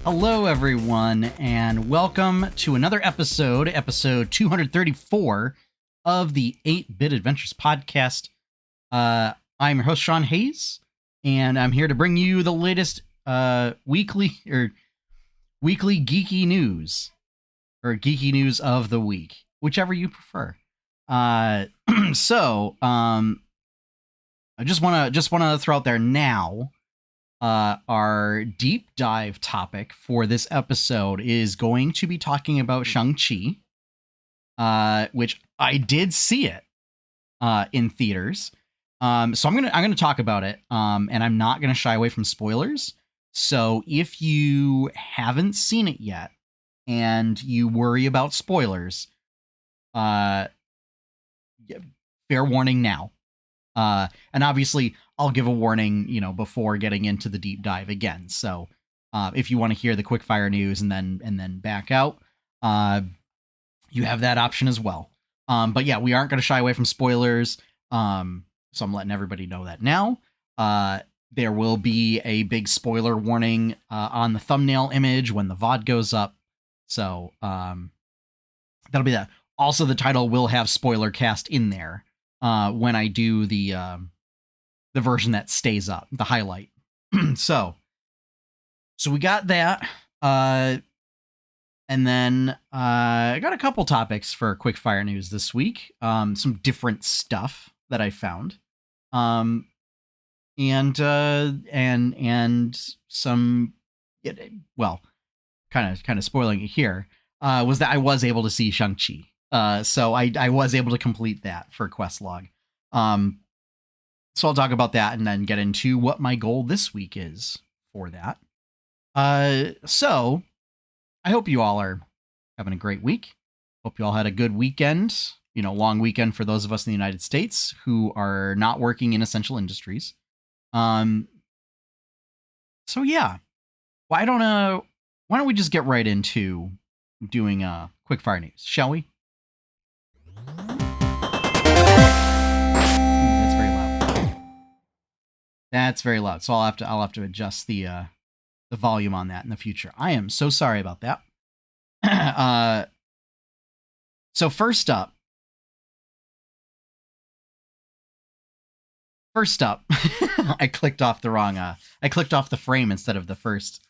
Hello, everyone, and welcome to another episode 234 of the 8-Bit Adventures podcast. I'm your host, Sean Hayes, and I'm here to bring you the latest weekly geeky news, or geeky news of the week, whichever you prefer. I just want to throw out there now. Our deep dive topic for this episode is going to be talking about Shang-Chi, which I did see it in theaters. So I'm gonna talk about it, and I'm not gonna shy away from spoilers. So if you haven't seen it yet and you worry about spoilers, fair warning now. And obviously, I'll give a warning, before getting into the deep dive again. So, if you want to hear the quickfire news and then back out, you have that option as well. But yeah, we aren't going to shy away from spoilers. So I'm letting everybody know that now. There will be a big spoiler warning on the thumbnail image when the VOD goes up. So that'll be that. Also, the title will have Spoilercast in there when I do the version that stays up, the highlight. so we got that. And then I got a couple topics for quickfire news this week. Some different stuff that I found. And some, well, kind of spoiling it here, was that I was able to see Shang-Chi. So I was able to complete that for quest log. So I'll talk about that and then get into what my goal this week is for that. So I hope you all are having a great week. Hope you all had a good weekend, long weekend for those of us in the United States who are not working in essential industries. So yeah, why don't we just get right into doing quickfire news, shall we? That's very loud. So I'll have to adjust the volume on that in the future. I am so sorry about that. So first up, I clicked off the frame instead of the first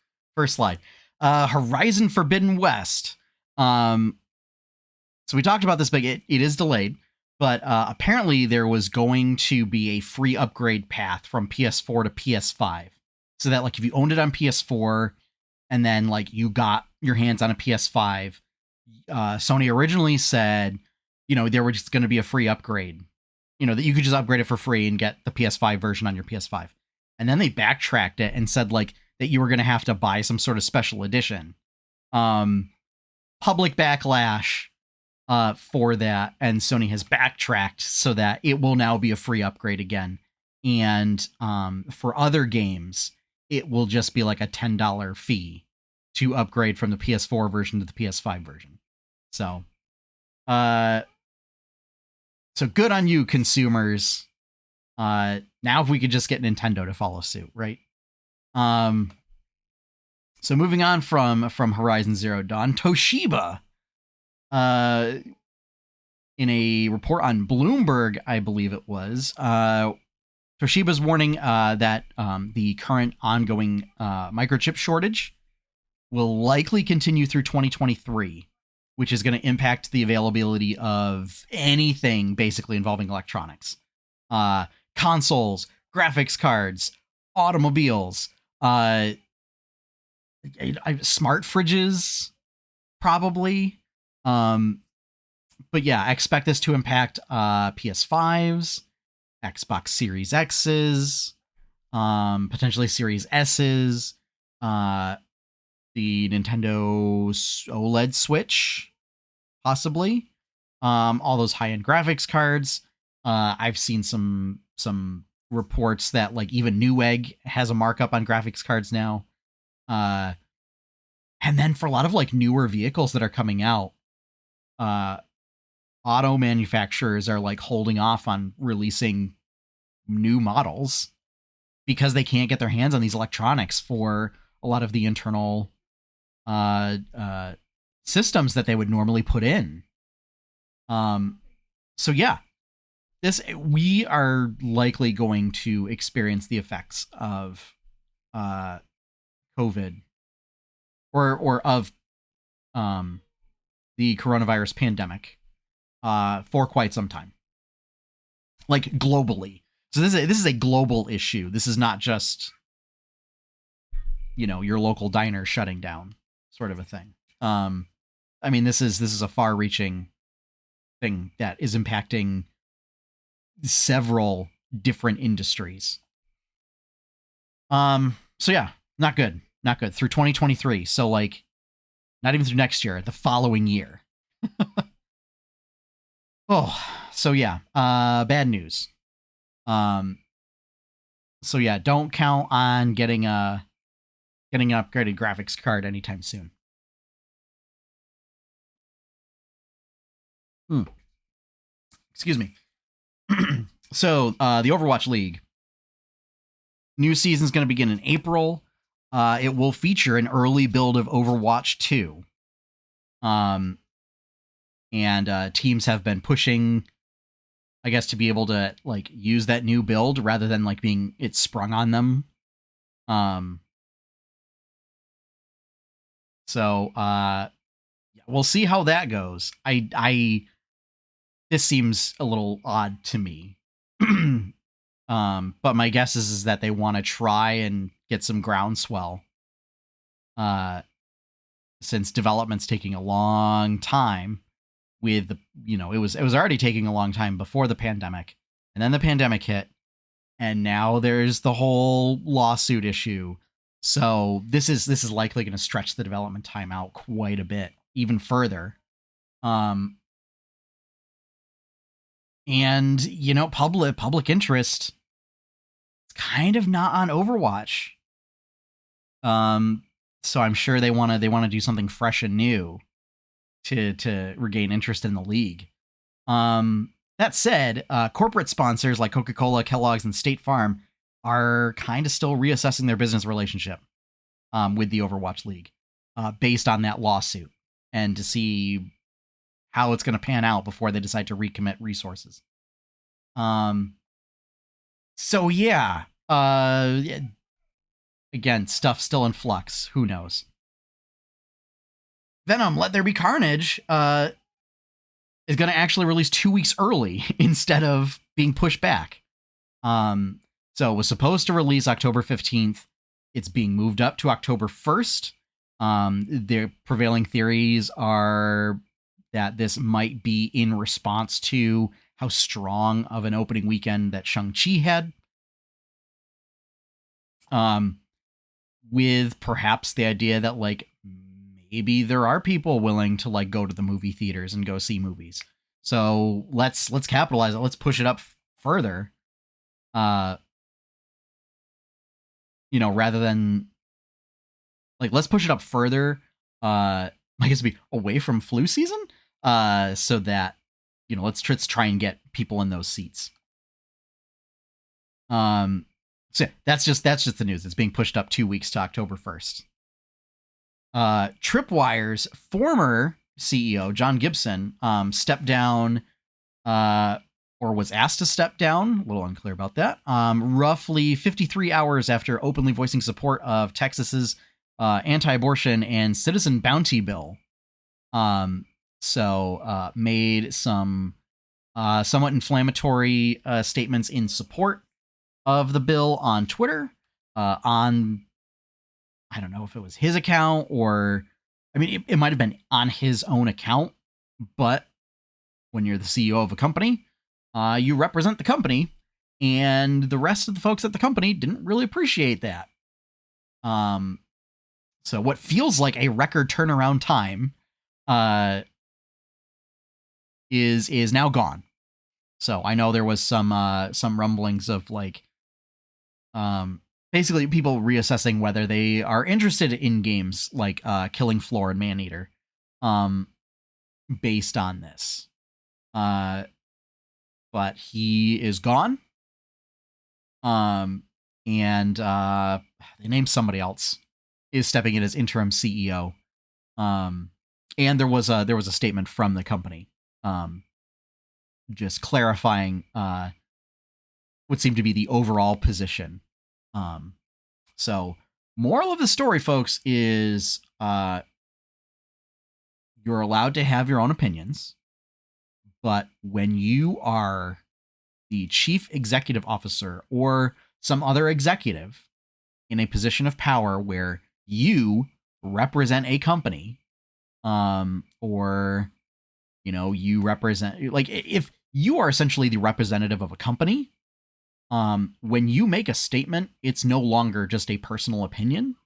slide. Horizon Forbidden West. So we talked about this, but it is delayed. But apparently there was going to be a free upgrade path from PS4 to PS5. So that, if you owned it on PS4 and then, you got your hands on a PS5, Sony originally said, there was just going to be a free upgrade. That you could just upgrade it for free and get the PS5 version on your PS5. And then they backtracked it and said, that you were going to have to buy some sort of special edition. Public backlash for that, and Sony has backtracked so that it will now be a free upgrade again. And for other games, it will just be a $10 fee to upgrade from the PS4 version to the PS5 version. So good on you, consumers. Now if we could just get Nintendo to follow suit, right? So moving on from Horizon Zero Dawn, Toshiba, in a report on Bloomberg, I believe it was, Toshiba's warning that the current ongoing microchip shortage will likely continue through 2023, which is going to impact the availability of anything basically involving electronics. Consoles, graphics cards, automobiles, smart fridges, probably. But yeah, I expect this to impact PS5s, Xbox Series X's, potentially Series S's, the Nintendo OLED Switch, possibly. All those high-end graphics cards. I've seen some reports that even Newegg has a markup on graphics cards now. And then for a lot of newer vehicles that are coming out, auto manufacturers are holding off on releasing new models because they can't get their hands on these electronics for a lot of the internal uh, uh, systems that they would normally put in. So yeah, we are likely going to experience the effects of COVID or of the coronavirus pandemic for quite some time, like globally. So this is a global issue. This is not just, you know, your local diner shutting down, sort of a thing. I mean, this is a far-reaching thing that is impacting several different industries. So yeah, not good. Not good. Through 2023. So like not even through next year, the following year. Oh, so yeah, bad news. So yeah, don't count on getting an upgraded graphics card anytime soon. Excuse me. So the Overwatch League new season is going to begin in April. It will feature an early build of Overwatch 2. And teams have been pushing, I guess, to be able to like use that new build rather than like being it sprung on them. So we'll see how that goes. This seems a little odd to me. But my guess is that they want to try and get some groundswell. Since development's taking a long time with the, you know, it was already taking a long time before the pandemic, and then the pandemic hit, and now there's the whole lawsuit issue. So this is likely going to stretch the development time out quite a bit, even further. And you know, public interest is kind of not on Overwatch. So I'm sure they want to do something fresh and new to regain interest in the league. That said, corporate sponsors like Coca-Cola, Kellogg's, and State Farm are kind of still reassessing their business relationship with the Overwatch League based on that lawsuit, and to see how it's going to pan out before they decide to recommit resources. So yeah, again, stuff still in flux. Who knows? Venom, Let There Be Carnage is going to actually release 2 weeks early instead of being pushed back. So it was supposed to release October 15th. It's being moved up to October 1st. The prevailing theories are that this might be in response to how strong of an opening weekend that Shang-Chi had. With perhaps the idea that like maybe there are people willing to like go to the movie theaters and go see movies. So let's capitalize it. Let's push it up further. You know, rather than like, let's push it up further. I guess it'd be away from flu season. So that, you know, let's try and get people in those seats. So yeah, that's just the news. It's being pushed up 2 weeks to October 1st. Tripwire's former CEO, John Gibson, stepped down, or was asked to step down, a little unclear about that, roughly 53 hours after openly voicing support of Texas's anti-abortion and citizen bounty bill. So made some somewhat inflammatory statements in support of the bill on Twitter, on, I don't know if it was his account or, I mean, it might have been on his own account, but when you're the CEO of a company, you represent the company, and the rest of the folks at the company didn't really appreciate that. So what feels like a record turnaround time is now gone. So I know there was some rumblings of like basically people reassessing whether they are interested in games like Killing Floor and Maneater based on this. But he is gone. And they named somebody else is stepping in as interim CEO. And there was a statement from the company, just clarifying what seemed to be the overall position. So moral of the story, folks, is you're allowed to have your own opinions, but when you are the chief executive officer or some other executive in a position of power where you represent a company, or you represent, like, if you are essentially the representative of a company, when you make a statement, it's no longer just a personal opinion.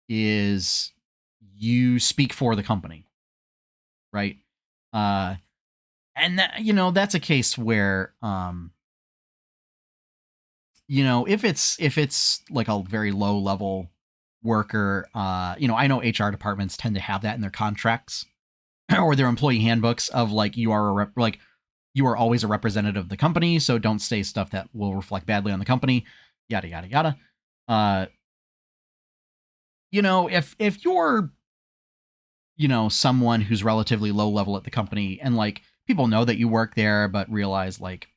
Is you speak for the company, right? And that, that's a case where, if it's like a very low level worker, I know HR departments tend to have that in their contracts or their employee handbooks of like, you are always a representative of the company, so don't say stuff that will reflect badly on the company, yada yada yada. If you're someone who's relatively low level at the company and like people know that you work there but realize like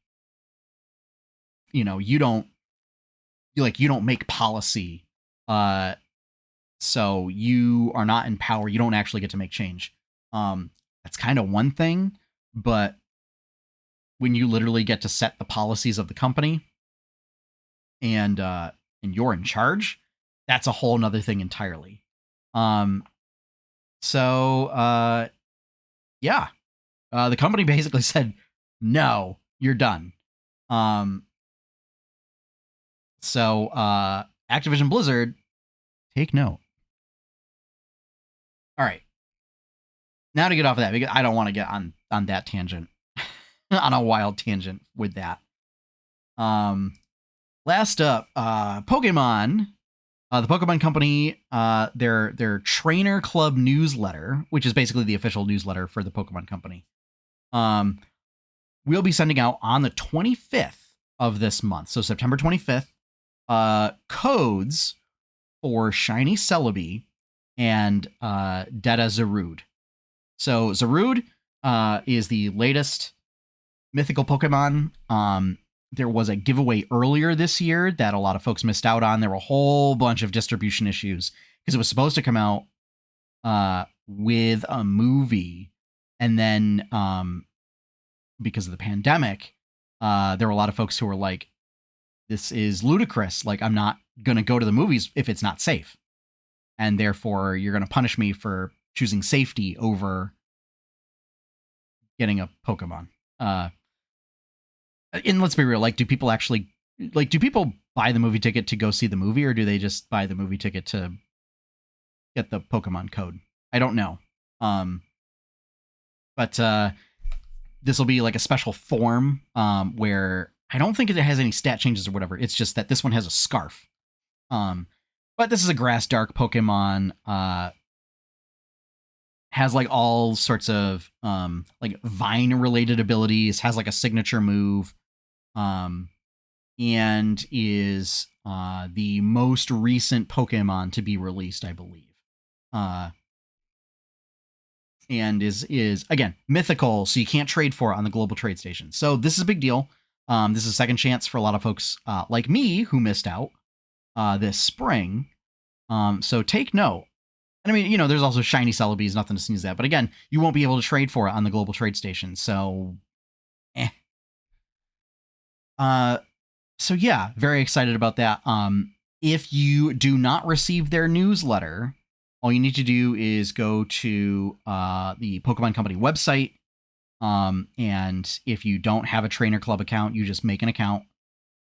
you don't make policy, so you are not in power, you don't actually get to make change. That's kind of one thing, but when you literally get to set the policies of the company and you're in charge, that's a whole nother thing entirely. So yeah, the company basically said, no, you're done. So Activision Blizzard, take note. All right. Now to get off of that, because I don't want to get on that tangent, on a wild tangent with that. Last up, Pokemon. The Pokemon Company, their Trainer Club newsletter, which is basically the official newsletter for the Pokemon Company, we'll be sending out on the 25th of this month, so September 25th, codes for Shiny Celebi and Dada Zarude. So Zarude is the latest mythical Pokemon. There was a giveaway earlier this year that a lot of folks missed out on. There were a whole bunch of distribution issues because it was supposed to come out with a movie, and then because of the pandemic, there were a lot of folks who were like, this is ludicrous. Like, I'm not going to go to the movies if it's not safe. And therefore, you're going to punish me for choosing safety over getting a Pokemon. And let's be real, like, do people buy the movie ticket to go see the movie, or do they just buy the movie ticket to get the Pokemon code? I don't know. But this will be like a special form where I don't think it has any stat changes or whatever. It's just that this one has a scarf. But this is a grass dark Pokemon. Has like all sorts of like vine related abilities, has like a signature move, and is the most recent Pokemon to be released, I believe. And is again mythical, so you can't trade for it on the global trade station. So this is a big deal. This is a second chance for a lot of folks like me who missed out this spring. So take note. And I mean, there's also shiny Celebi, nothing to sneeze at. But again, you won't be able to trade for it on the global trade station. So, So yeah, very excited about that. If you do not receive their newsletter, all you need to do is go to the Pokemon Company website. And if you don't have a Trainer Club account, you just make an account.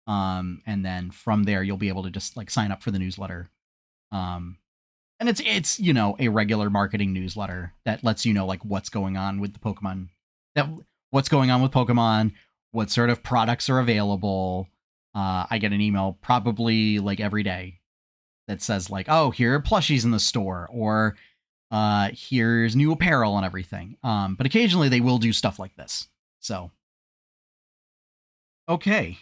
And then from there, you'll be able to just like sign up for the newsletter. And it's a regular marketing newsletter that lets you know like what's going on with the Pokemon, what sort of products are available. I get an email probably like every day that says like, oh, here are plushies in the store, or here's new apparel and everything. But occasionally they will do stuff like this. So, okay.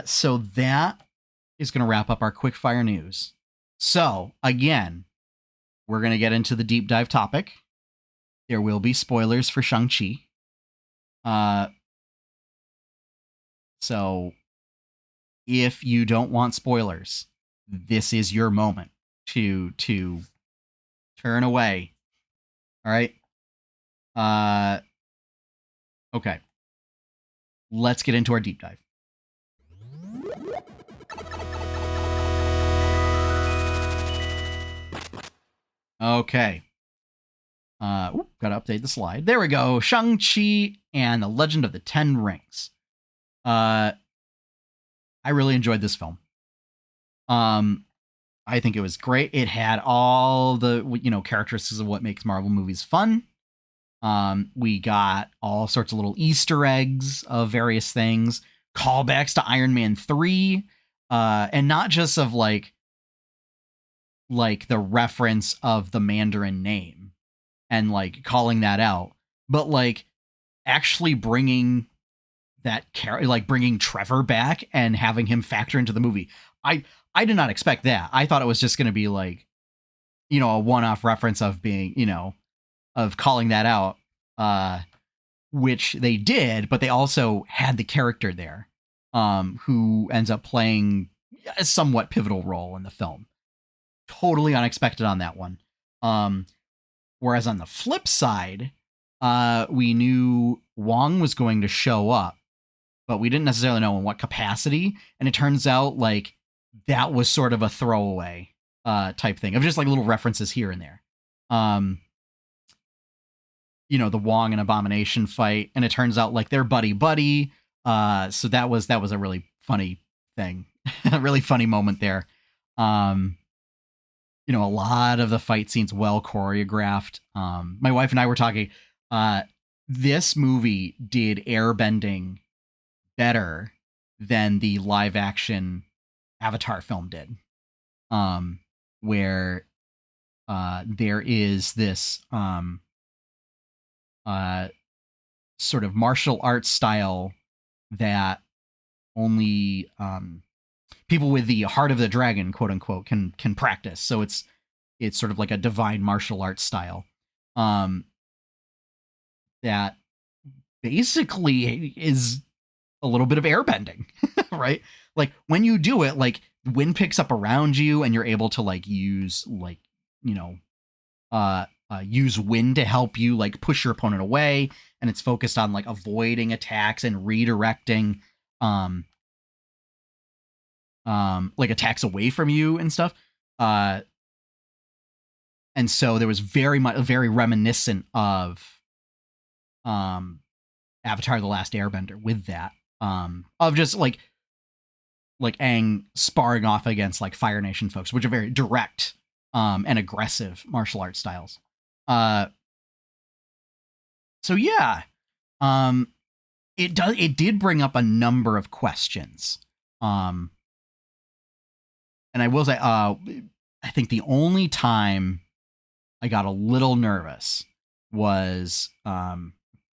So that is going to wrap up our quickfire news. So, again, we're going to get into the deep dive topic. There will be spoilers for Shang-Chi. So, if you don't want spoilers, this is your moment to turn away. All right? Okay. Let's get into our deep dive. Okay. Gotta update the slide. There we go. Shang-Chi and the Legend of the Ten Rings. I really enjoyed this film. I think it was great. It had all the, characteristics of what makes Marvel movies fun. We got all sorts of little Easter eggs of various things, callbacks to Iron Man 3, and not just of like the reference of the Mandarin name and like calling that out, but like actually bringing bringing Trevor back and having him factor into the movie. I did not expect that. I thought it was just going to be like, a one-off reference of being, of calling that out, which they did, but they also had the character there, who ends up playing a somewhat pivotal role in the film. Totally unexpected on that one. Whereas on the flip side, we knew Wong was going to show up, but we didn't necessarily know in what capacity. And it turns out like that was sort of a throwaway type thing of just like little references here and there. The Wong and Abomination fight, and it turns out like they're buddy. So that was a really funny thing, a really funny moment there. A lot of the fight scenes well choreographed. My wife and I were talking. This movie did airbending better than the live action Avatar film did, where there is this sort of martial arts style that only people with the heart of the dragon, quote unquote, can practice. So it's sort of like a divine martial arts style that basically is a little bit of airbending, right? Like when you do it, like wind picks up around you and you're able to like use like, use wind to help you like push your opponent away, and it's focused on like avoiding attacks and redirecting like attacks away from you and stuff. And so there was very reminiscent of Avatar: The Last Airbender with that, of just like Aang sparring off against like Fire Nation folks, which are very direct and aggressive martial arts styles. So yeah, it did bring up a number of questions. And I will say, I think the only time I got a little nervous was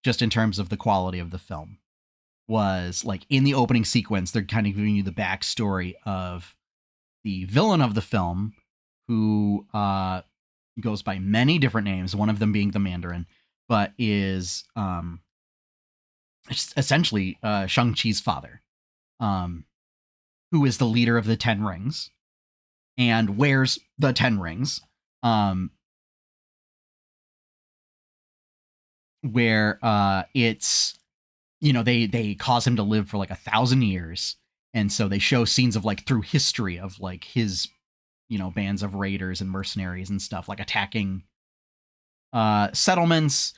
just in terms of the quality of the film. Was like in the opening sequence, they're kind of giving you the backstory of the villain of the film, who goes by many different names, one of them being the Mandarin, but is essentially Shang-Chi's father, who is the leader of the Ten Rings and wears the Ten Rings, where it's, they cause him to live for like 1,000 years. And so they show scenes of like through history of like his, bands of raiders and mercenaries and stuff, like attacking settlements,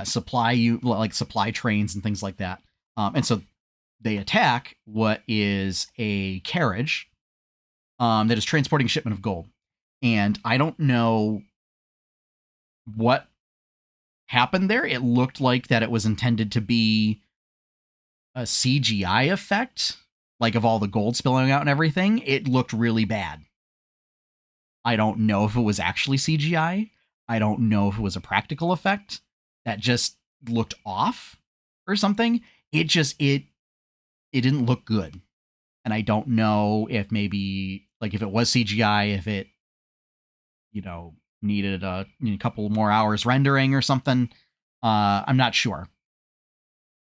supply trains and things like that. And so they attack what is a carriage that is transporting a shipment of gold. And I don't know what happened there. It looked like that it was intended to be a CGI effect, like of all the gold spilling out and everything. It looked really bad. I don't know if it was actually CGI. I don't know if it was a practical effect that just looked off or something. It didn't look good. And I don't know if maybe like if it was CGI, if it needed a couple more hours rendering or something. I'm not sure.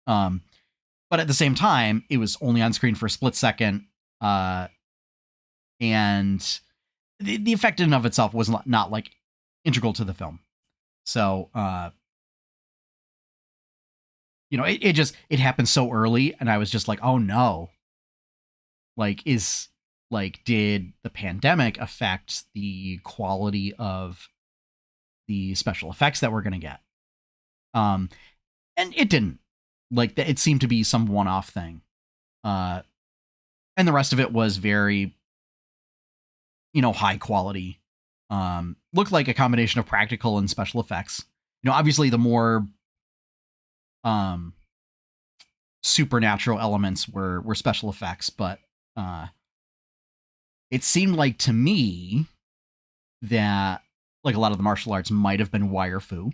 But at the same time, it was only on screen for a split second, and the effect in and of itself was not like integral to the film. So, it happened so early, and I was just like, oh no, did the pandemic affect the quality of the special effects that we're gonna get? And it didn't. Like, it seemed to be some one-off thing. And the rest of it was very, high quality. Looked like a combination of practical and special effects. Obviously the more supernatural elements were special effects, but it seemed like to me that like a lot of the martial arts might have been wire fu.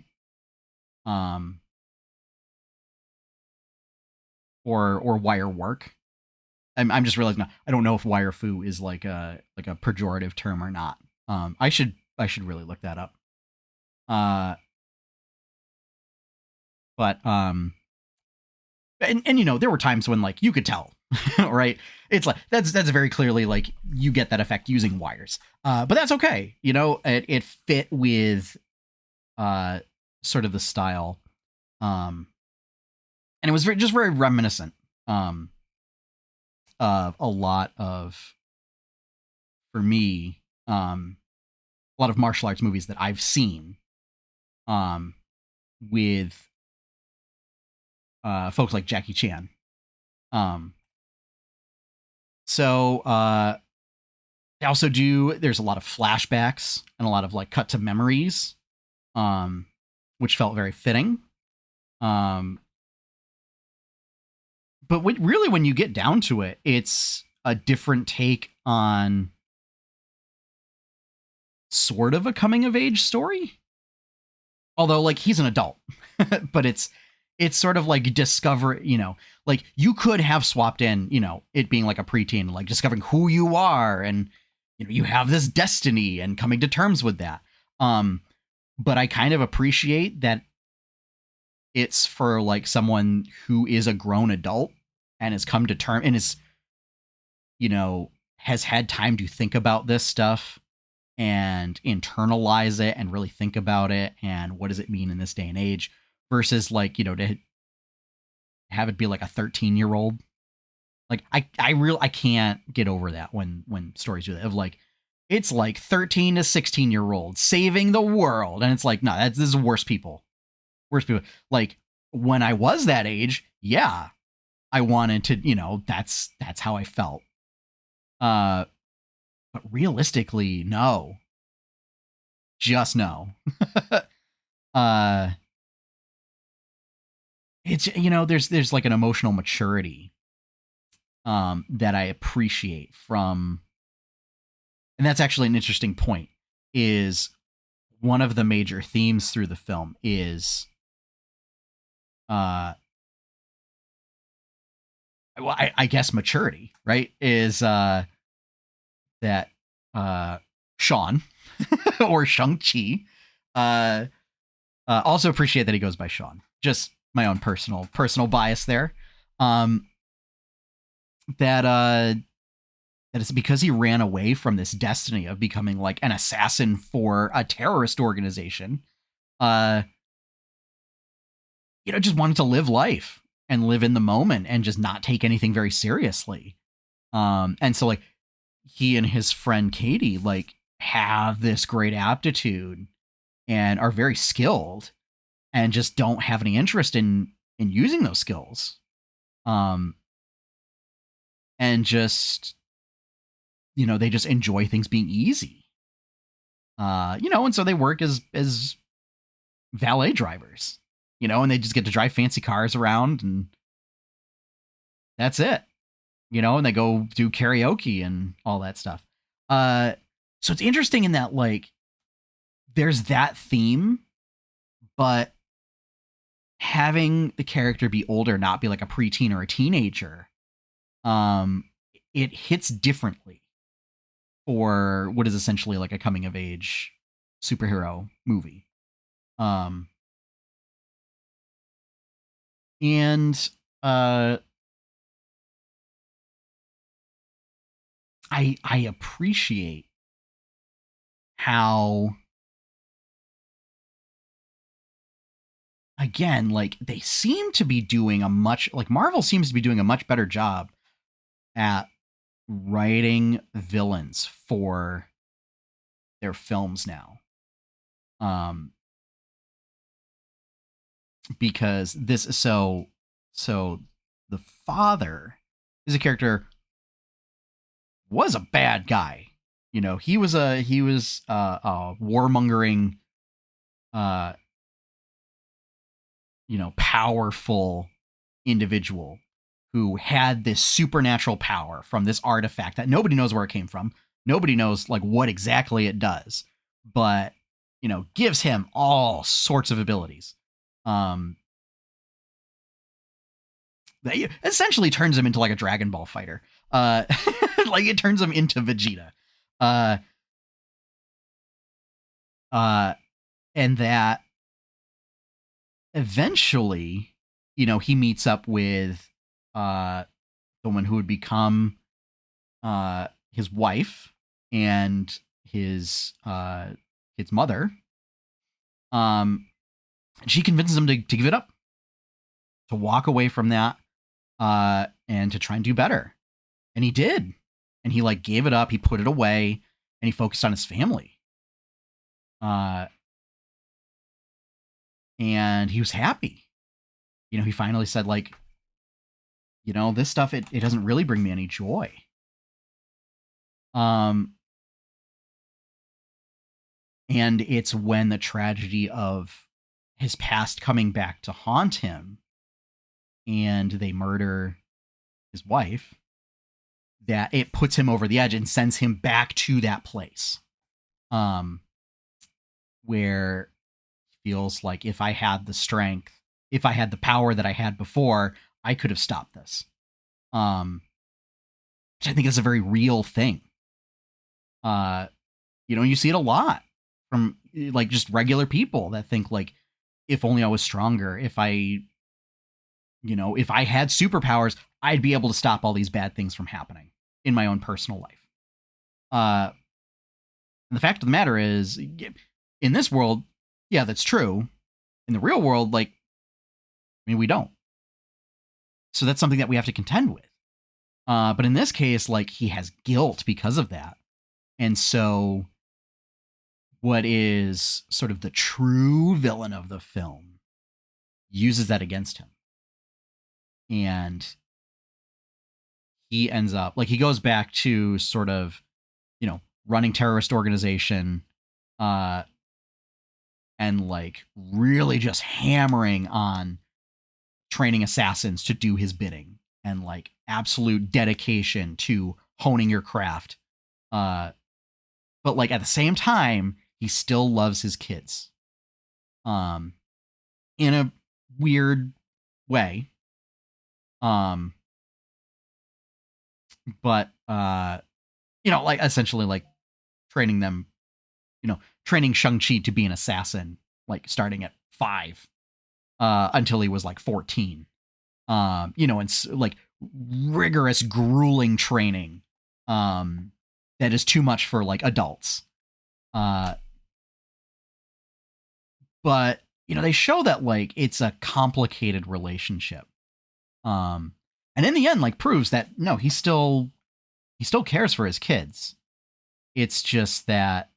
Or wire work. I'm just realizing now, I don't know if wire fu is like a pejorative term or not. I should really look that up. But and there were times when like you could tell, right? It's like that's very clearly like you get that effect using wires. But that's okay. It fit with sort of the style. And it was just very reminiscent of a lot of, for me, a lot of martial arts movies that I've seen with folks like Jackie Chan. So they also there's a lot of flashbacks and a lot of like cut to memories, which felt very fitting. But really, when you get down to it, it's a different take on sort of a coming of age story. Although, like, he's an adult, but it's sort of like discover, like you could have swapped in, it being like a preteen, like discovering who you are, and you have this destiny and coming to terms with that. But I kind of appreciate that it's for like someone who is a grown adult and has come to term and is, has had time to think about this stuff and internalize it and really think about it and what does it mean in this day and age versus like, to have it be like a 13-year-old. Like I can't get over that when stories do that of like, it's like 13 to 16-year-olds saving the world. And it's like, no, this is worse people. Like when I was that age, yeah, I wanted to, that's how I felt. But realistically, no. Just no. It's, there's like an emotional maturity that I appreciate from, and that's actually an interesting point, is one of the major themes through the film is well, I guess maturity, right? Is that Sean or Shang-Chi. Also appreciate that he goes by Sean. Just my own personal bias there. That it's because he ran away from this destiny of becoming like an assassin for a terrorist organization. Just wanted to live life and live in the moment and just not take anything very seriously. And so like he and his friend Katie like have this great aptitude and are very skilled and just don't have any interest in using those skills. And just, they just enjoy things being easy. And so they work as valet drivers, and they just get to drive fancy cars around and that's it, and they go do karaoke and all that stuff. So it's interesting in that, like, there's that theme, but having the character be older, not be like a preteen or a teenager, it hits differently for what is essentially like a coming of age superhero movie. And I appreciate how, again, like they seem to be doing Marvel seems to be doing a much better job at writing villains for their films now. Because so the father is a character, was a bad guy. You know, he was a warmongering, powerful individual who had this supernatural power from this artifact that nobody knows where it came from. Nobody knows like what exactly it does, but gives him all sorts of abilities. That essentially turns him into like a Dragon Ball fighter. Like it turns him into Vegeta. And that eventually, he meets up with the woman who would become his wife and his mother. She convinces him to give it up, to walk away from that, and to try and do better. And he did. And he like gave it up, he put it away, and he focused on his family. And he was happy. He finally said like, this stuff, it doesn't really bring me any joy. And it's when the tragedy of his past coming back to haunt him and they murder his wife that it puts him over the edge and sends him back to that place. Where he feels like if I had the strength, if I had the power that I had before, I could have stopped this. Which I think is a very real thing. You see it a lot from like just regular people that think like, if only I was stronger, if I had superpowers, I'd be able to stop all these bad things from happening in my own personal life. And the fact of the matter is, in this world, yeah, that's true. In the real world, like, we don't. So that's something that we have to contend with. But in this case, like, he has guilt because of that. And so what is sort of the true villain of the film uses that against him. And he ends up, like, he goes back to sort of, running terrorist organization, and like really just hammering on training assassins to do his bidding and like absolute dedication to honing your craft. But like at the same time, he still loves his kids. In a weird way. But like essentially like training them, training Shang-Chi to be an assassin, like starting at 5, until he was like 14. And like rigorous, grueling training, that is too much for like adults. But they show that like it's a complicated relationship. And in the end, like proves that no, he still cares for his kids. It's just that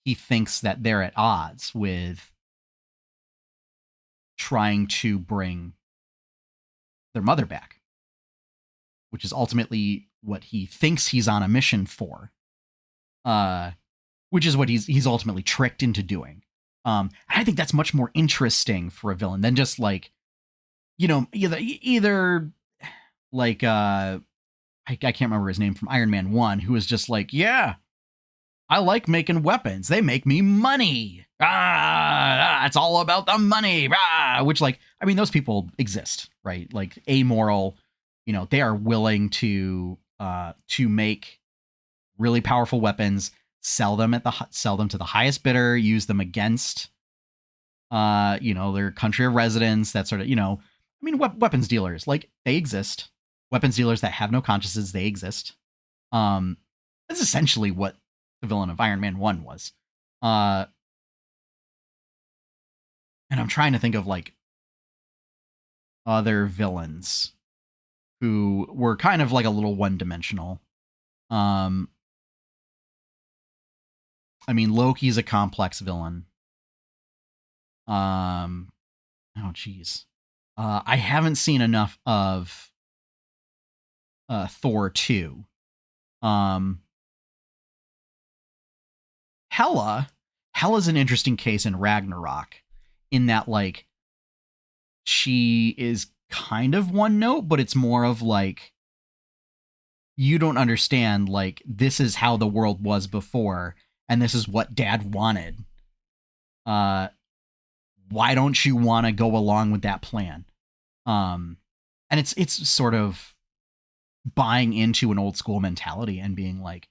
he thinks that they're at odds with trying to bring their mother back, which is ultimately what he thinks he's on a mission for. Which is what he's ultimately tricked into doing. I think that's much more interesting for a villain than just like, either like I can't remember his name from Iron Man 1, who was just like, yeah, I like making weapons. They make me money. It's all about the money. Which, like, those people exist, right? Like, amoral, they are willing to make really powerful weapons sell them to the highest bidder, use them against their country of residence, that sort of, weapons dealers, like, they exist. Weapons dealers that have no consciences, they exist. That's essentially what the villain of Iron Man 1 was. And I'm trying to think of, like, other villains who were kind of like a little one-dimensional. Loki's a complex villain. Oh, geez. I haven't seen enough of Thor 2. Hela's an interesting case in Ragnarok, in that, like, she is kind of one note, but it's more of like, you don't understand, like, this is how the world was before, and this is what Dad wanted. Why don't you want to go along with that plan? And it's sort of buying into an old school mentality and being like,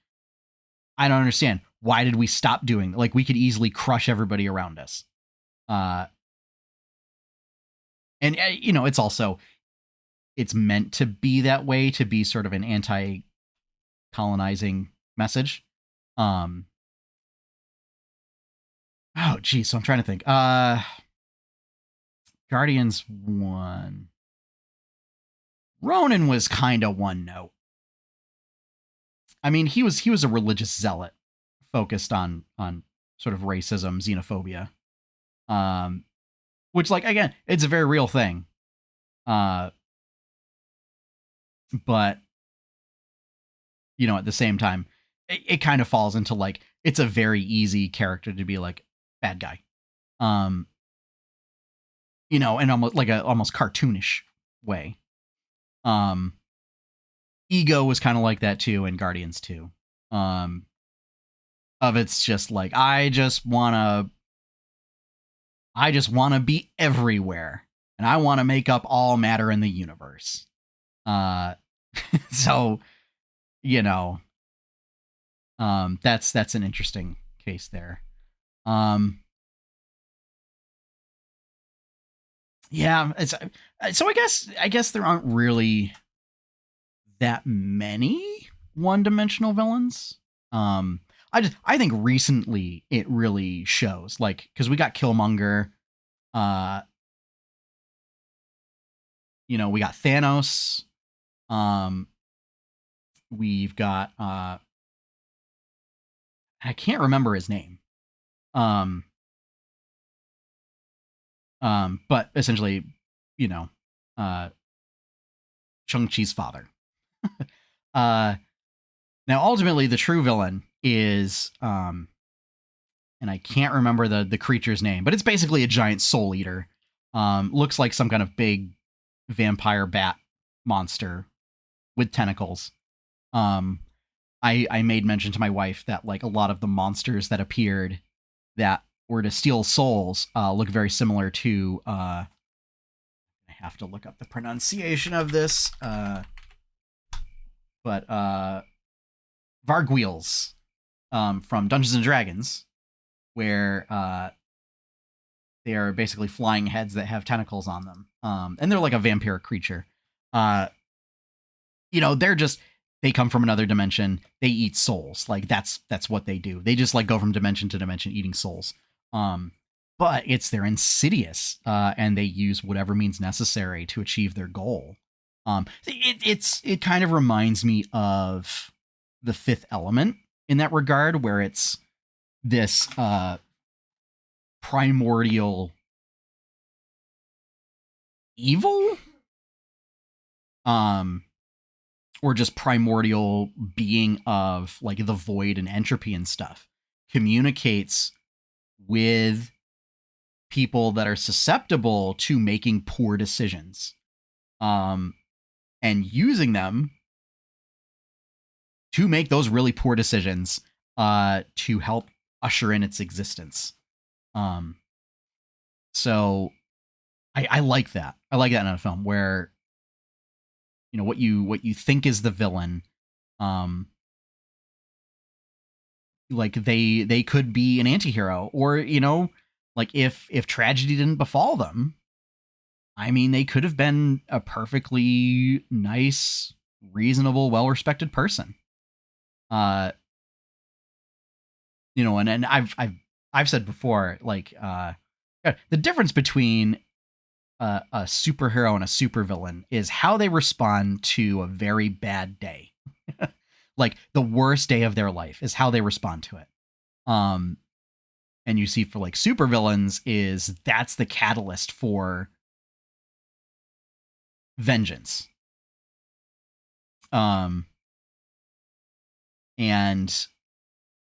I don't understand. Why did we stop doing, like, we could easily crush everybody around us. It's meant to be that way, to be sort of an anti-colonizing message. Oh, geez. So I'm trying to think. Guardians 1. Ronan was kind of one note. He was a religious zealot focused on sort of racism, xenophobia. Which, like, again, it's a very real thing. But, at the same time, it kind of falls into, like, it's a very easy character to be like, bad guy. And almost like a almost cartoonish way. Ego was kind of like that too in Guardians 2. Of it's just like, I just wanna be everywhere, and I want to make up all matter in the universe. So, that's an interesting case there. Yeah, it's so I guess there aren't really that many one-dimensional villains. I think recently it really shows, like, because we got Killmonger, we got Thanos, we've got I can't remember his name, but essentially, Shang-Chi's father. Now, ultimately, the true villain is, and I can't remember the creature's name, but it's basically a giant soul eater. Looks like some kind of big vampire bat monster with tentacles. I made mention to my wife that, like, a lot of the monsters that appeared that were to steal souls look very similar to, I have to look up the pronunciation of this, but Varguils from Dungeons and Dragons, where they are basically flying heads that have tentacles on them, and they're like a vampiric creature. They come from another dimension. They eat souls. Like, that's what they do. They just, like, go from dimension to dimension eating souls. But they're insidious, and they use whatever means necessary to achieve their goal. It kind of reminds me of The Fifth Element in that regard, where it's this primordial evil, or just primordial being of, like, the void and entropy and stuff, communicates with people that are susceptible to making poor decisions, and using them to make those really poor decisions to help usher in its existence. So I like that. I like that in a film where, what you think is the villain like they could be an anti-hero, or like if tragedy didn't befall them, I mean, they could have been a perfectly nice, reasonable, well-respected person. And I've said before, like, the difference between a superhero and a supervillain is how they respond to a very bad day. Like the worst day of their life is how they respond to it. And you see for like supervillains is that's the catalyst for vengeance. And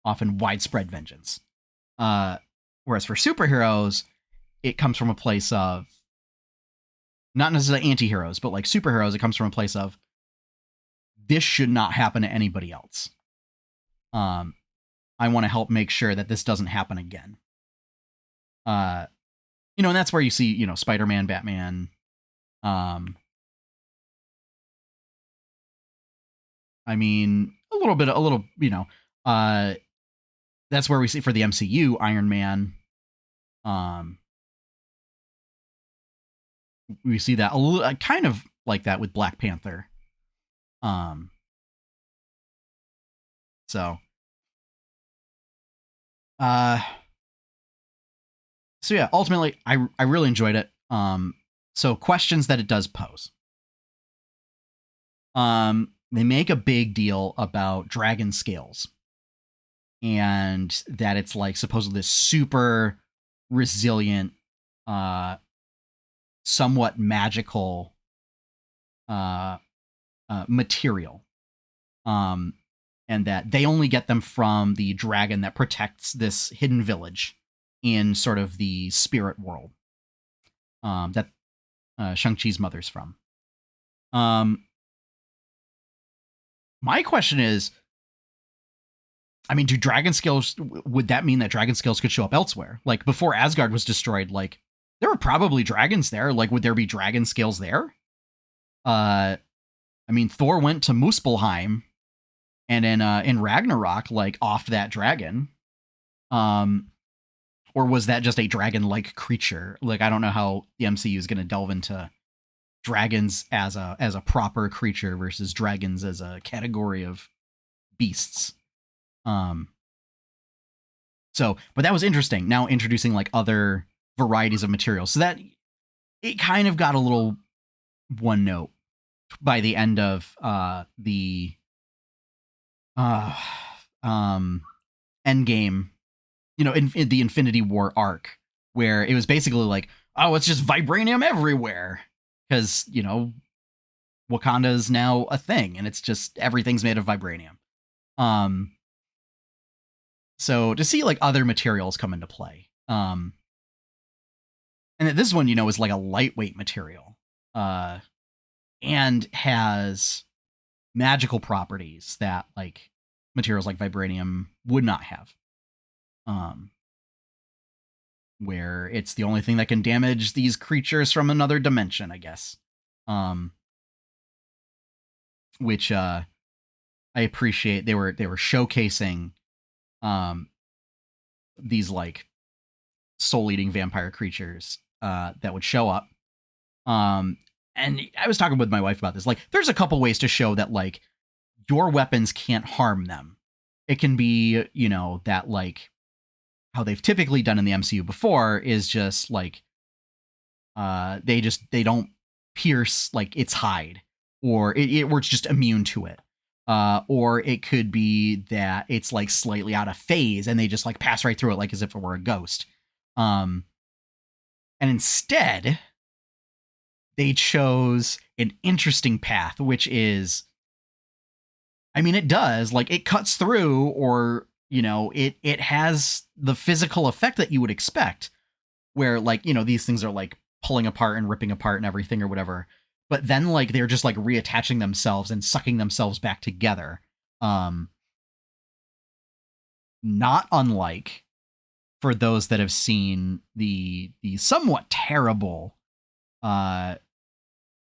often widespread vengeance. Whereas for superheroes, it comes from a place of not necessarily anti-heroes, but like superheroes, it comes from a place of this should not happen to anybody else. I want to help make sure that this doesn't happen again. And that's where you see, Spider-Man, Batman. I mean, a little, that's where we see for the MCU, Iron Man. We see that a little, kind of like that with Black Panther. So yeah, ultimately, I really enjoyed it. So questions that it does pose. They make a big deal about dragon scales, and that it's like supposedly this super resilient, somewhat magical material. And that they only get them from the dragon that protects this hidden village in sort of the spirit world that Shang-Chi's mother's from. My question is, I mean, do dragon scales, would that mean that dragon scales could show up elsewhere? Like, before Asgard was destroyed, like, there were probably dragons there. Like, would there be dragon scales there? I mean, Thor went to Muspelheim, and in Ragnarok, like, offed that dragon. Or was that just a dragon-like creature? Like, I don't know how the MCU is going to delve into dragons as a proper creature versus dragons as a category of beasts. So, but that was interesting. Now introducing like other varieties of materials, so that it kind of got a little one note by the end of the Endgame, in the Infinity War arc, where it was basically like, oh, it's just vibranium everywhere, because Wakanda is now a thing, and it's just everything's made of vibranium. So to see like other materials come into play, and this one, is like a lightweight material, and has magical properties that like materials like vibranium would not have. Where it's the only thing that can damage these creatures from another dimension, I guess. Which I appreciate. They were showcasing these like soul-eating vampire creatures that would show up. And I was talking with my wife about this. Like, there's a couple ways to show that like your weapons can't harm them. It can be, that like how they've typically done in the MCU before is just like they don't pierce like its hide, or or it's just immune to it. Or it could be that it's like slightly out of phase and they just like pass right through it like as if it were a ghost. And instead, they chose an interesting path, which is, I mean, it does, like, it cuts through, or, it has the physical effect that you would expect, where, like, these things are, like, pulling apart and ripping apart and everything or whatever. But then, like, they're just, like, reattaching themselves and sucking themselves back together. Not unlike, for those that have seen the somewhat terrible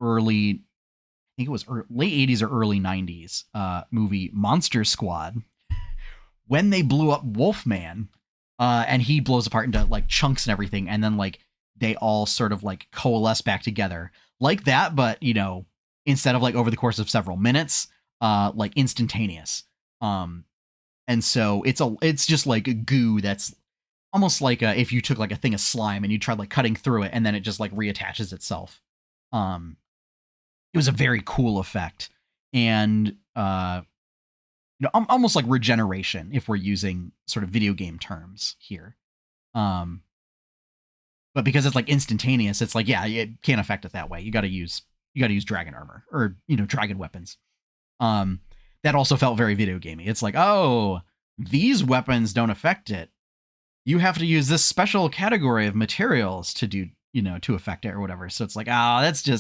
early, I think it was late 80s or early 90s movie Monster Squad, when they blew up Wolfman, and he blows apart into like chunks and everything, and then like they all sort of like coalesce back together like that, but instead of like over the course of several minutes, like instantaneous. And so it's just like a goo that's almost like if you took like a thing of slime and you tried like cutting through it, and then it just like reattaches itself. It was a very cool effect, and almost like regeneration if we're using sort of video game terms here. But because it's like instantaneous, it's like, yeah, it can't affect it that way. You got to use dragon armor or dragon weapons. That also felt very video gamey. It's like, oh, these weapons don't affect it. You have to use this special category of materials to do, to affect it or whatever. So it's like, that's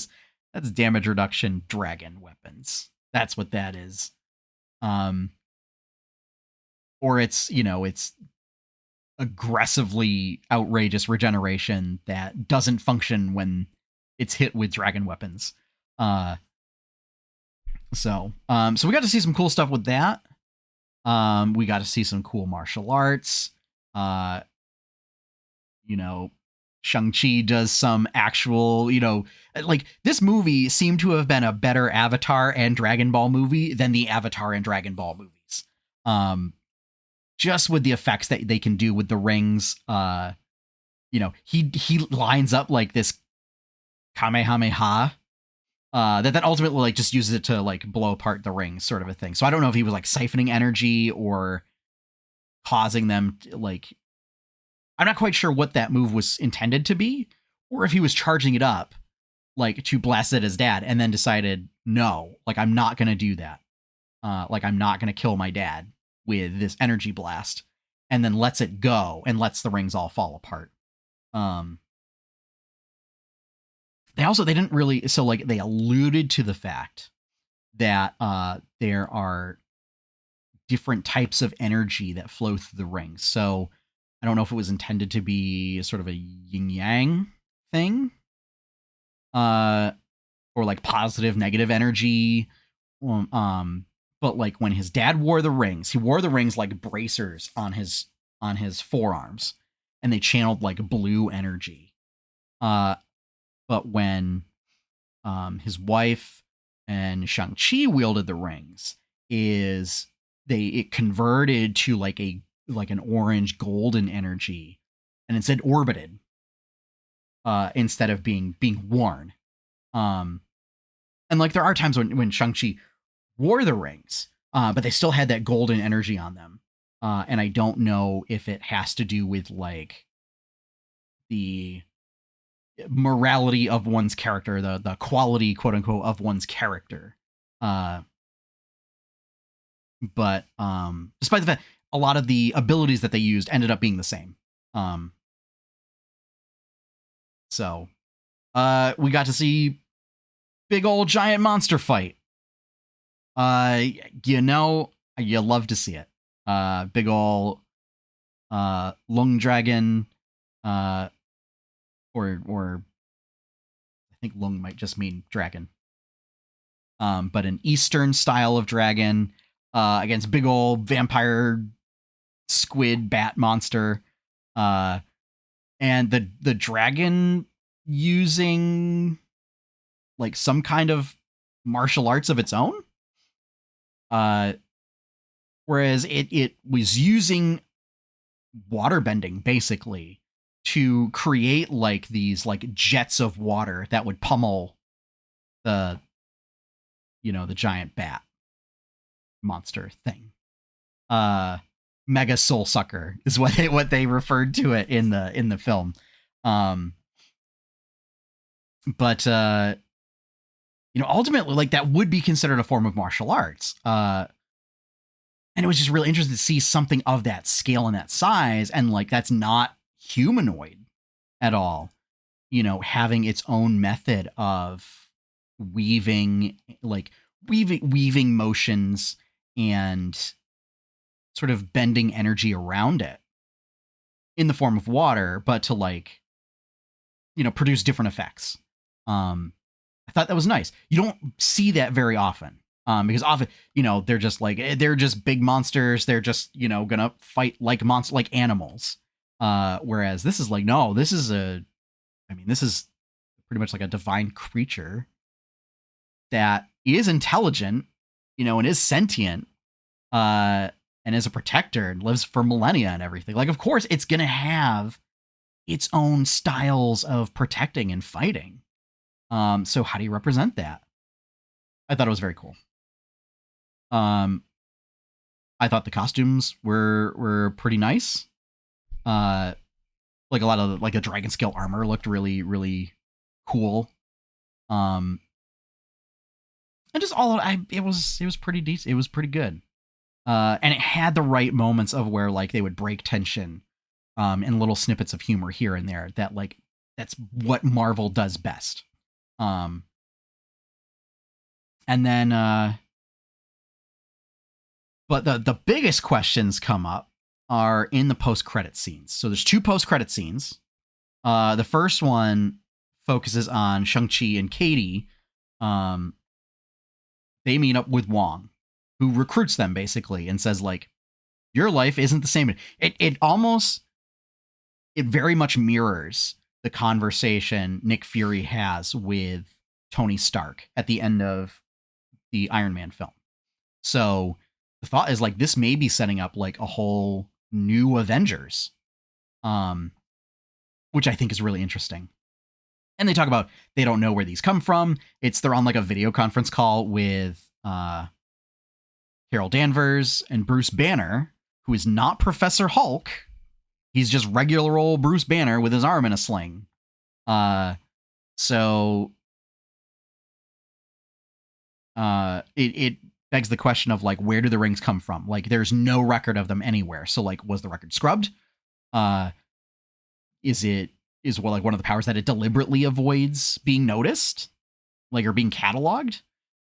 damage reduction dragon weapons. That's what that is. Or it's aggressively outrageous regeneration that doesn't function when it's hit with dragon weapons. So we got to see some cool stuff with that. We got to see some cool martial arts. Shang-Chi does some actual, like this movie seemed to have been a better Avatar and Dragon Ball movie than the Avatar and Dragon Ball movies. Just with the effects that they can do with the rings. He lines up like this Kamehameha that ultimately like just uses it to like blow apart the rings, sort of a thing. So I don't know if he was like siphoning energy or causing them to, like, I'm not quite sure what that move was intended to be, or if he was charging it up like to blast at his dad and then decided, no, like I'm not going to do that. Like I'm not going to kill my dad with this energy blast, and then lets it go and lets the rings all fall apart. They didn't really, so like they alluded to the fact that there are different types of energy that flow through the rings. So I don't know if it was intended to be sort of a yin yang thing, or like positive, negative energy. But like when his dad wore the rings, he wore the rings like bracers on his forearms, and they channeled like blue energy. But when his wife and Shang-Chi wielded the rings, it converted to like an orange golden energy, and instead orbited instead of being worn. And like there are times when Shang-Chi wore the rings, but they still had that golden energy on them. And I don't know if it has to do with like the morality of one's character, the quality, quote unquote, of one's character. But despite the fact, a lot of the abilities that they used ended up being the same. So we got to see big old giant monster fight. You love to see it. Big ol' lung dragon, or I think lung might just mean dragon. But an Eastern style of dragon against big ol' vampire squid bat monster, and the dragon using like some kind of martial arts of its own. Whereas it was using water bending basically to create like these like jets of water that would pummel the giant bat monster thing. Mega soul sucker is what they referred to it in the film. But ultimately like that would be considered a form of martial arts. And it was just really interesting to see something of that scale and that size, and like that's not humanoid at all. Having its own method of weaving motions and sort of bending energy around it in the form of water, but to like, produce different effects. I thought that was nice. You don't see that very often. Because often, they're just big monsters. They're just, gonna fight like like animals. Whereas this is like, no, this is pretty much like a divine creature that is intelligent, and is sentient, and is a protector and lives for millennia and everything. Like, of course, it's gonna have its own styles of protecting and fighting. So how do you represent that? I thought it was very cool. I thought the costumes were pretty nice. Like a lot of like a dragon scale armor looked really, really cool. And just it was pretty decent. It was pretty good. And it had the right moments of where like they would break tension, and little snippets of humor here and there that like that's what Marvel does best. And then but the biggest questions come up are in the post-credit scenes. So there's 2 post-credit scenes. The first one focuses on Shang-Chi and Katie. They meet up with Wong, who recruits them basically and says like, your life isn't the same. It very much mirrors the conversation Nick Fury has with Tony Stark at the end of the Iron Man film. So the thought is like, this may be setting up like a whole new Avengers, which I think is really interesting. And they talk about they don't know where these come from. They're on like a video conference call with Carol Danvers and Bruce Banner, who is not Professor Hulk. He's just regular old Bruce Banner with his arm in a sling. So it begs the question of like, where do the rings come from? Like, there's no record of them anywhere. So like, was the record scrubbed? Is one of the powers that it deliberately avoids being noticed, like, or being cataloged?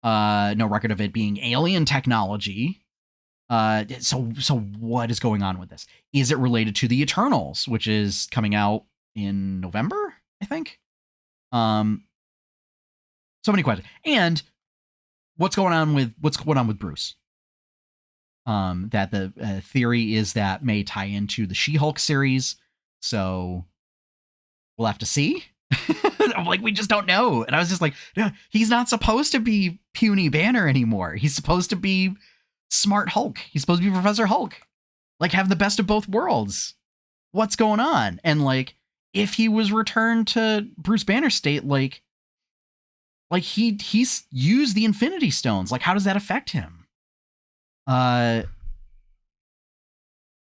No record of it being alien technology. So what is going on with this? Is it related to the Eternals, which is coming out in November, I think? So many questions. And what's going on with Bruce? That the theory is that may tie into the She-Hulk series. So we'll have to see. I'm like, we just don't know. And I was just like, no, he's not supposed to be puny Banner anymore. He's supposed to be smart Hulk. He's supposed to be Professor Hulk. Like, have the best of both worlds. What's going on? And like, if he was returned to Bruce Banner state, like he's used the Infinity Stones. Like, how does that affect him? And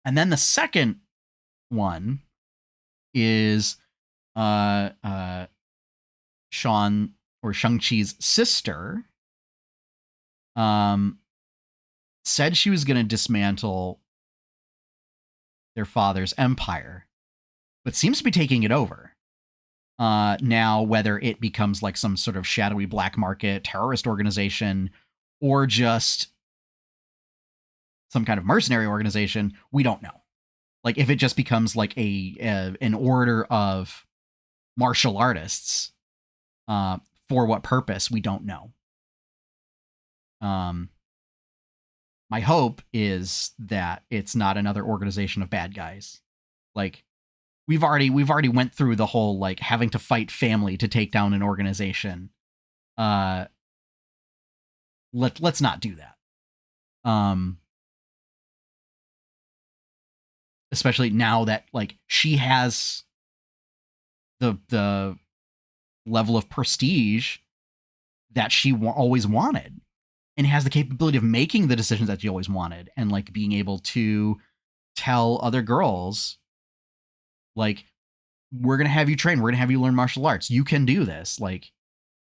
then the second one is Shang-Chi's sister said she was going to dismantle their father's empire, but seems to be taking it over. Now, whether it becomes like some sort of shadowy black market terrorist organization or just some kind of mercenary organization, we don't know. Like, if it just becomes like an order of martial artists, for what purpose, we don't know. My hope is that it's not another organization of bad guys. Like, we've already went through the whole like having to fight family to take down an organization. Let's not do that. Especially now that like she has the level of prestige that she always wanted, and has the capability of making the decisions that she always wanted, and like being able to tell other girls, like, we're going to have you train. We're going to have you learn martial arts. You can do this. Like,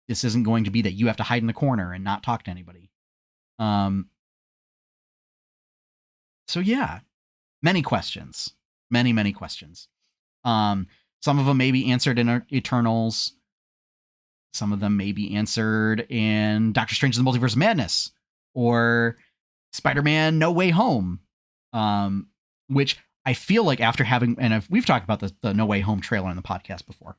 this isn't going to be that you have to hide in the corner and not talk to anybody. So yeah, many questions, many questions. Some of them may be answered in Eternals. Some of them may be answered in Doctor Strange in the Multiverse of Madness or Spider-Man No Way Home. Which I feel like after having, and we've talked about the No Way Home trailer on the podcast before.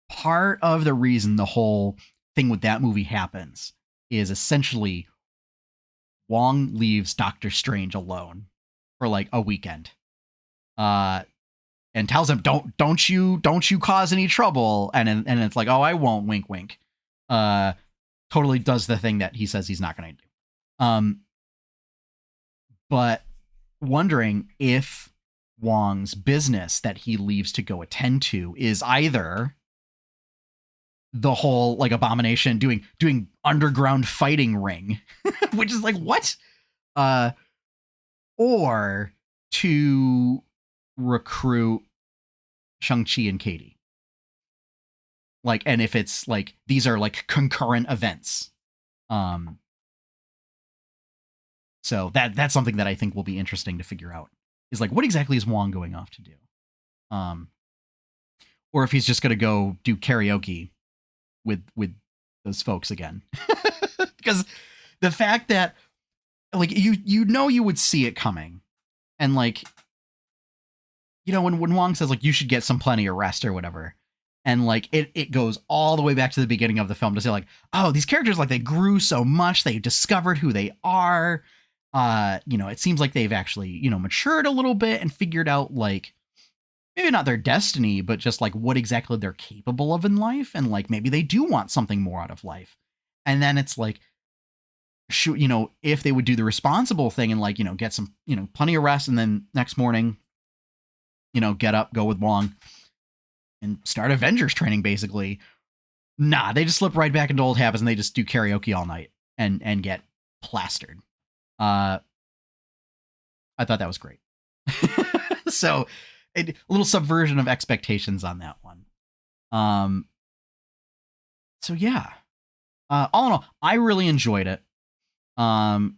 Part of the reason the whole thing with that movie happens is essentially Wong leaves Doctor Strange alone for like a weekend, and tells him, don't you cause any trouble, and it's like, oh, I won't, wink wink. Totally does the thing that he says he's not going to do. But wondering if Wong's business that he leaves to go attend to is either the whole like Abomination doing underground fighting ring, which is like, what? Or to recruit Shang-Chi and Katie. Like, and if it's like these are like concurrent events. So that's something that I think will be interesting to figure out, is like, what exactly is Wong going off to do? Or if he's just going to go do karaoke with those folks again. Because the fact that like you would see it coming, and like, when Wong says like you should get some plenty of rest or whatever, and like it goes all the way back to the beginning of the film to say like, oh, these characters, like, they grew so much, they discovered who they are. It seems like they've actually, matured a little bit and figured out, like, maybe not their destiny, but just like what exactly they're capable of in life. And like, maybe they do want something more out of life. And then it's like, if they would do the responsible thing and like, get some, plenty of rest, and then next morning, get up, go with Wong and start Avengers training, basically. Nah, they just slip right back into old habits and they just do karaoke all night and get plastered. I thought that was great. So a little subversion of expectations on that one. So yeah, all in all, I really enjoyed it. I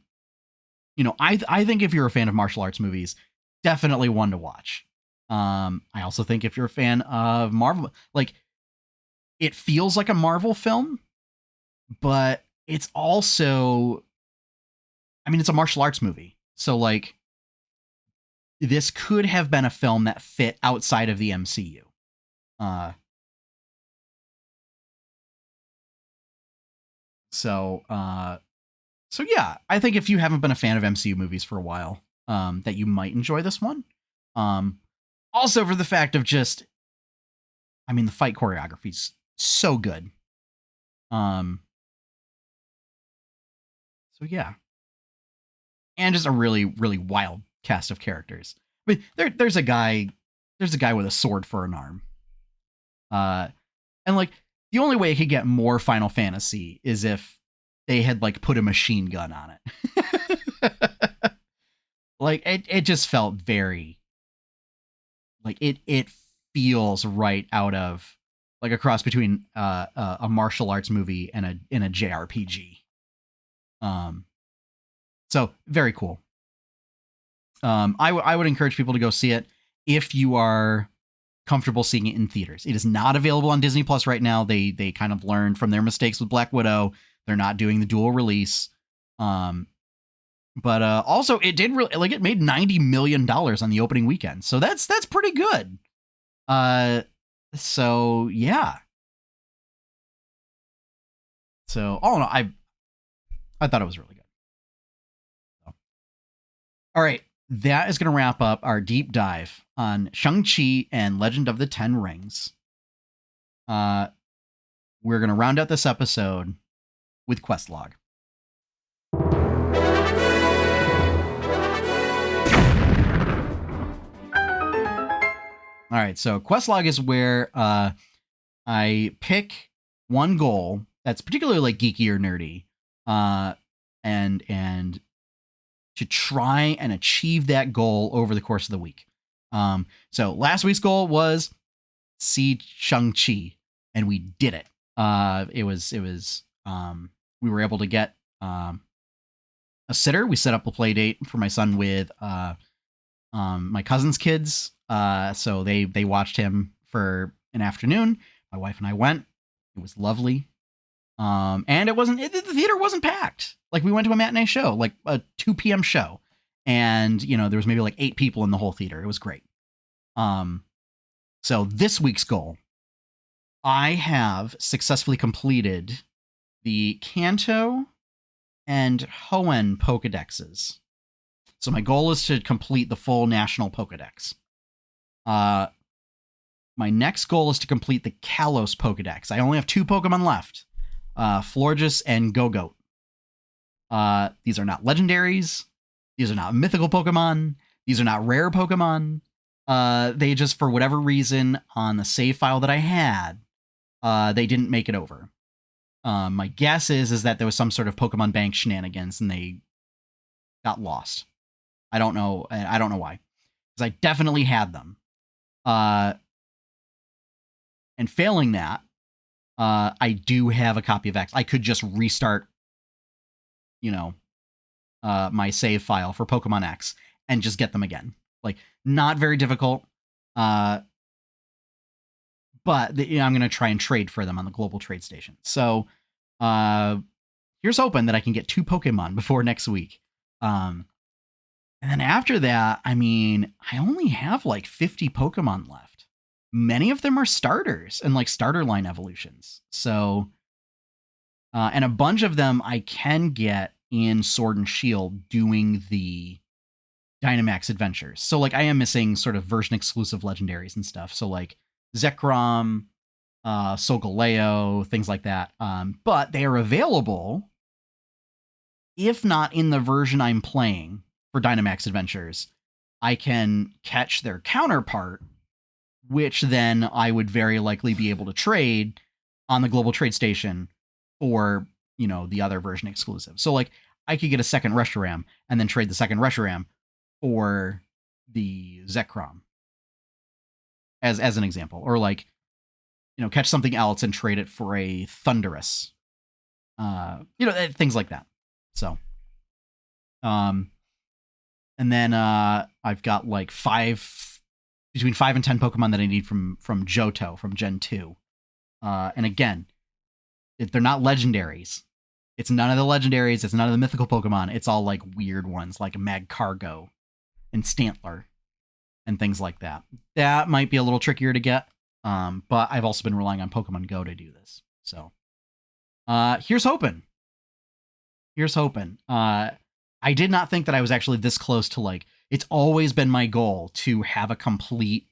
think if you're a fan of martial arts movies, definitely one to watch. I also think if you're a fan of Marvel, like, it feels like a Marvel film, but it's also, it's a martial arts movie. So like, this could have been a film that fit outside of the MCU. So yeah, I think if you haven't been a fan of MCU movies for a while, that you might enjoy this one. Also for the fact of just, the fight choreography's so good. So yeah. And just a really, really wild cast of characters. There's a guy with a sword for an arm. And like, the only way it could get more Final Fantasy is if they had like put a machine gun on it. Like, it just felt very like it feels right out of like a cross between a martial arts movie and a JRPG. So very cool. I would encourage people to go see it if you are comfortable seeing it in theaters. It is not available on Disney Plus right now. They kind of learned from their mistakes with Black Widow. They're not doing the dual release. But also it did really, like, it made $90 million on the opening weekend. So that's pretty good. So yeah. So all in all, I thought it was really good. So. All right. That is going to wrap up our deep dive on Shang-Chi and Legend of the Ten Rings. We're going to round out this episode with Questlog. All right, so Questlog is where I pick one goal that's particularly like geeky or nerdy, and to try and achieve that goal over the course of the week. So last week's goal was see Shang-Chi, and we did it. It was we were able to get a sitter. We set up a play date for my son with my cousin's kids. So they watched him for an afternoon. My wife and I went. It was lovely. And the theater wasn't packed. Like, we went to a matinee show, like a 2 p.m. show. And, there was maybe like 8 people in the whole theater. It was great. So this week's goal, I have successfully completed the Kanto and Hoenn Pokedexes. So my goal is to complete the full national Pokedex. My next goal is to complete the Kalos Pokedex. I only have 2 Pokemon left, Florges and Go-Goat. These are not legendaries. These are not mythical Pokemon. These are not rare Pokemon. They just, for whatever reason, on the save file that I had, they didn't make it over. My guess is that there was some sort of Pokemon Bank shenanigans and they got lost. I don't know. I don't know why. Because I definitely had them. And failing that, I do have a copy of X. I could just restart, my save file for Pokemon X and just get them again. Like, not very difficult. But I'm going to try and trade for them on the global trade station. So here's hoping that I can get 2 Pokemon before next week. And then after that, I only have like 50 Pokemon left. Many of them are starters and like starter line evolutions. So, and a bunch of them I can get in Sword and Shield doing the Dynamax adventures. So like I am missing sort of version exclusive legendaries and stuff. So like Zekrom, Solgaleo, things like that. But they are available, if not in the version I'm playing for Dynamax Adventures, I can catch their counterpart, which then I would very likely be able to trade on the global trade station for, the other version exclusive. So like I could get a second Reshiram and then trade the second Reshiram for the Zekrom as an example, or like, catch something else and trade it for a Thundurus, things like that. So, and then I've got like between 5 and 10 Pokemon that I need from Johto, from Gen 2. And again, they're not legendaries. It's none of the legendaries. It's none of the mythical Pokemon. It's all like weird ones like Magcargo and Stantler and things like that. That might be a little trickier to get. But I've also been relying on Pokemon Go to do this. So here's hoping. Here's hoping. I did not think that I was actually this close to like, it's always been my goal to have a complete.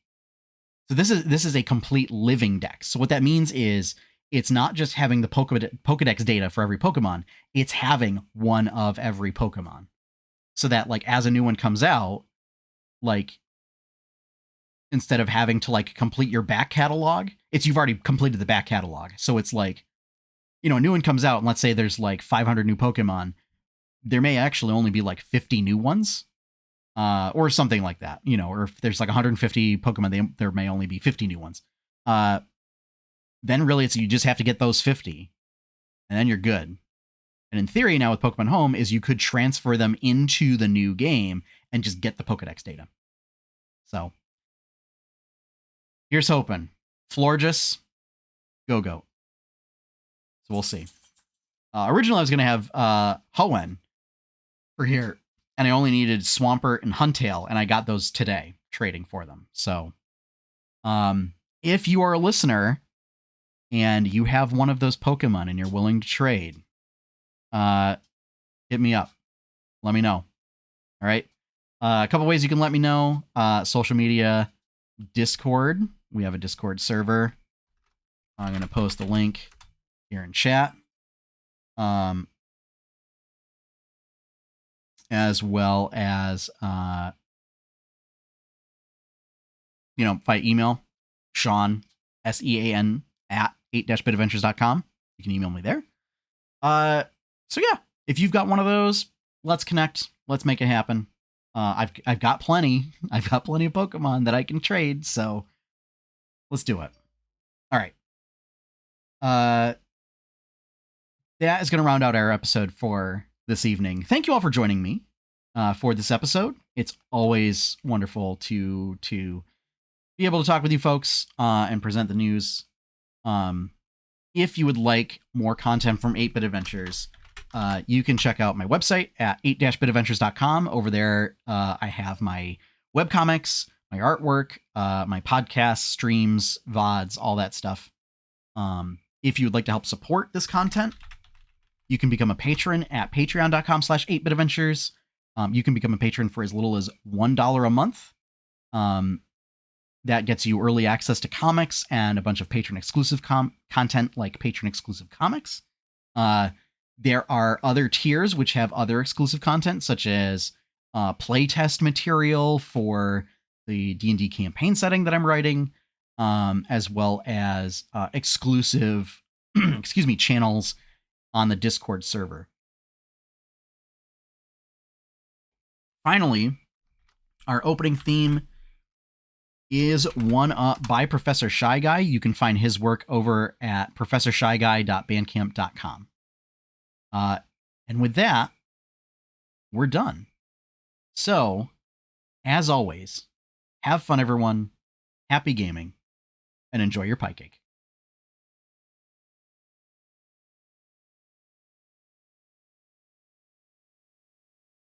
So this is a complete living deck. So what that means is it's not just having the Pokedex data for every Pokemon. It's having one of every Pokemon. So that like as a new one comes out, like instead of having to like complete your back catalog, you've already completed the back catalog. So it's like, a new one comes out and let's say there's like 500 new Pokemon. There may actually only be like 50 new ones, or something like that, or if there's like 150 Pokemon, there may only be 50 new ones. Then really you just have to get those 50 and then you're good. And in theory now with Pokemon Home is you could transfer them into the new game and just get the Pokedex data. So here's hoping. Florges, Go-Goat. So we'll see. Originally I was going to have Hoenn for here, and I only needed Swampert and Huntail, and I got those today, trading for them. So if you are a listener and you have one of those Pokemon and you're willing to trade, hit me up. Let me know. All right. A couple ways you can let me know. Social media, Discord. We have a Discord server. I'm going to post the link here in chat. As well as, by email, Sean, SEAN, at 8-bitadventures.com. You can email me there. So yeah, if you've got one of those, let's connect. Let's make it happen. I've got plenty. I've got plenty of Pokemon that I can trade, so let's do it. All right. That is going to round out our episode for this evening. Thank you all for joining me for this episode. It's always wonderful to be able to talk with you folks and present the news. If you would like more content from 8-Bit Adventures, you can check out my website at 8-bitadventures.com. Over there, I have my webcomics, my artwork, my podcasts, streams, VODs, all that stuff. If you would like to help support this content, You can become a patron at patreon.com/8bitadventures. You can become a patron for as little as $1 a month. That gets you early access to comics and a bunch of patron exclusive content like patron exclusive comics. There are other tiers which have other exclusive content, such as playtest material for the D&D campaign setting that I'm writing, as well as exclusive channels on the Discord server. Finally, our opening theme is One Up by Professor Shy Guy. You can find his work over at professorshyguy.bandcamp.com. And with that, we're done. So, as always, have fun, everyone. Happy gaming, and enjoy your pie cake.